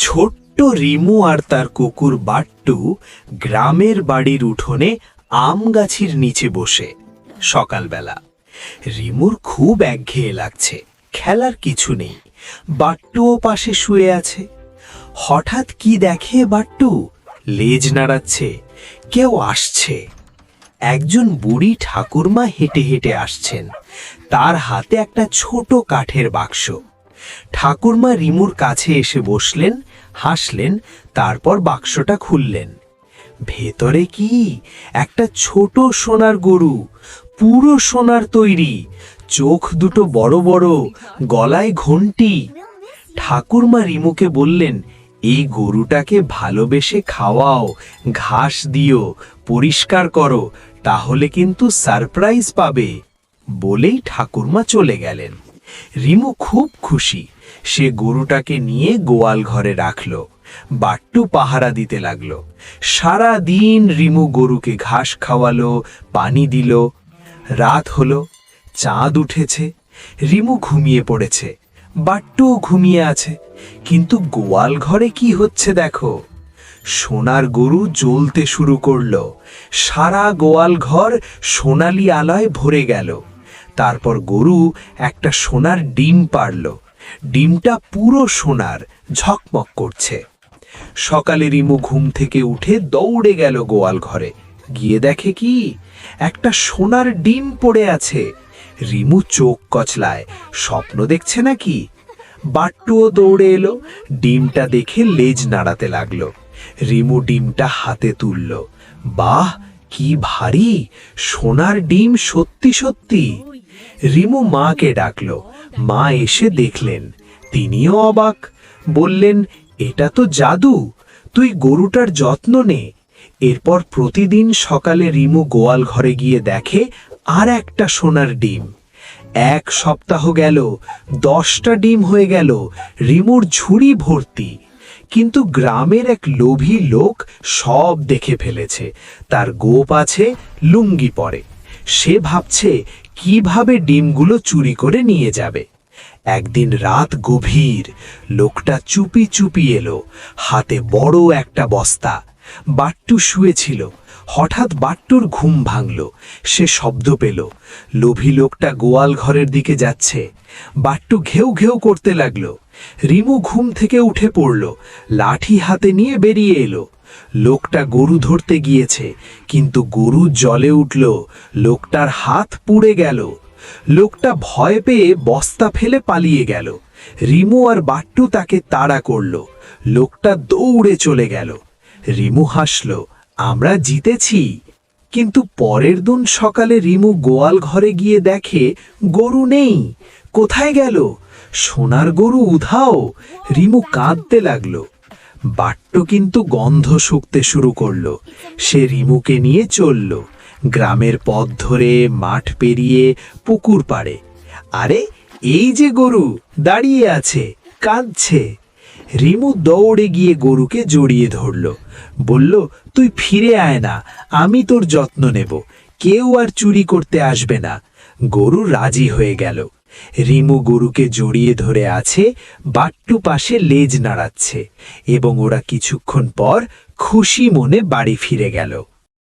ছোট্ট রিমু আর তার কুকুর বাট্টু গ্রামের বাড়ির উঠোনে আম গাছের নিচে বসে। সকালবেলা রিমুর খুব একঘেয়ে লাগছে, খেলার কিছু নেই। বাট্টুও পাশে শুয়ে আছে। হঠাৎ কি দেখে বাট্টু, লেজ নাড়াচ্ছে, কেউ আসছে। একজন বুড়ি ঠাকুরমা হেঁটে হেঁটে আসছেন, তার হাতে একটা ছোট কাঠের বাক্স। ঠাকুরমা রিমুর কাছে এসে বসলেন, হাসলেন, তারপর বাক্সটা খুললেন। ভেতরে কি একটা ছোট সোনার গরু, পুরো সোনার তৈরি, চোখ দুটো বড় বড়, গলায় ঘণ্টি। ঠাকুরমা রিমুকে বললেন, এই গরুটাকে ভালোবেসে খাওয়াও, ঘাস দিও, পরিষ্কার করো, তাহলে কিন্তু সারপ্রাইজ পাবে। বলেই ঠাকুরমা চলে গেলেন। রিমু খুব খুশি। সে গরুটাকে নিয়ে গোয়াল ঘরে রাখল। বাট্টু পাহারা দিতে লাগলো। সারা দিন রিমু গরুকে ঘাস খাওয়ালো, পানি দিল। রাত হলো, চাঁদ উঠেছে। রিমু ঘুমিয়ে পড়েছে, বাট্টুও ঘুমিয়ে আছে। কিন্তু গোয়াল ঘরে কি হচ্ছে দেখো। সোনার গরু জ্বলতে শুরু করলো। সারা গোয়াল ঘর সোনালি আলোয় ভরে গেল। তারপর গরু একটা সোনার ডিম পাড়ল। ডিমটা পুরো সোনার, ঝকমক করছে। সকালে রিমু ঘুম থেকে উঠে দৌড়ে গেল গোয়াল ঘরে। গিয়ে দেখে কি, একটা সোনার ডিম পড়ে আছে। রিমু চোখ কচলায়, স্বপ্ন দেখছে নাকি? বাট্টুও দৌড়ে এলো, ডিমটা দেখে লেজ নাড়াতে লাগলো। রিমু ডিমটা হাতে তুলল। বাহ, কি ভারী! সোনার ডিম সত্যি সত্যি। রিমু মাকে ডাকলো। মা এসে দেখলেন, তিনিও অবাক। বললেন, এটা তো জাদু, তুই গরুটার যত্ন নে। এরপর প্রতিদিন সকালে রিমু গোয়াল ঘরে গিয়ে দেখে আর একটা সোনার ডিম। এক সপ্তাহ গেল, 10টা ডিম হয়ে গেল, রিমুর ঝুড়ি ভর্তি। কিন্তু গ্রামের এক লোভী লোক সব দেখে ফেলেছে। তার গোপ আছে, লুঙ্গি পরে। সে ভাবছে কিভাবে ডিমগুলো চুরি করে নিয়ে যাবে। একদিন রাত গভীর, লোকটা চুপি চুপি এলো, হাতে বড় একটা বস্তা। বাট্টু শুয়েছিল। হঠাৎ বাট্টুর ঘুম ভাঙল। সে শব্দ পেল, লোভী লোকটা গোয়াল ঘরের দিকে যাচ্ছে। বাট্টু ঘেউ ঘেউ করতে লাগলো। রিমু ঘুম থেকে উঠে পড়ল, লাঠি হাতে নিয়ে বেরিয়ে এলো। লোকটা গরু ধরতে গিয়েছে, কিন্তু গরু জলে উঠল। লোকটার হাত পুড়ে গেল। লোকটা ভয় পেয়ে বস্তা ফেলে পালিয়ে গেল। রিমু আর বাট্টু তাকে তাড়া করল। লোকটা দৌড়ে চলে গেল। রিমু হাসল, আমরা জিতেছি। কিন্তু পরের দিন সকালে রিমু গোয়াল ঘরে গিয়ে দেখে গরু নেই। কোথায় গেল? সোনার গরু উধাও। রিমু কাঁদতে লাগলো। বাট্টু কিন্তু গন্ধ শুকতে শুরু করলো। সে রিমুকে নিয়ে চলল, গ্রামের পথ ধরে, মাঠ পেরিয়ে, পুকুর পাড়ে। আরে, এই যে গরু দাঁড়িয়ে আছে, কাঁদছে। রিমু দৌড়ে গিয়ে গরুকে জড়িয়ে ধরল। বলল, তুই ফিরে আয় না, আমি তোর যত্ন নেব, কেউ আর চুরি করতে আসবে না। গরু রাজি হয়ে গেল। রিমু গরুকে জড়িয়ে ধরে আছে, বাট্টু পাশে লেজ নাড়াচ্ছে, এবং ওরা কিছুক্ষণ পর খুশি মনে বাড়ি ফিরে গেল।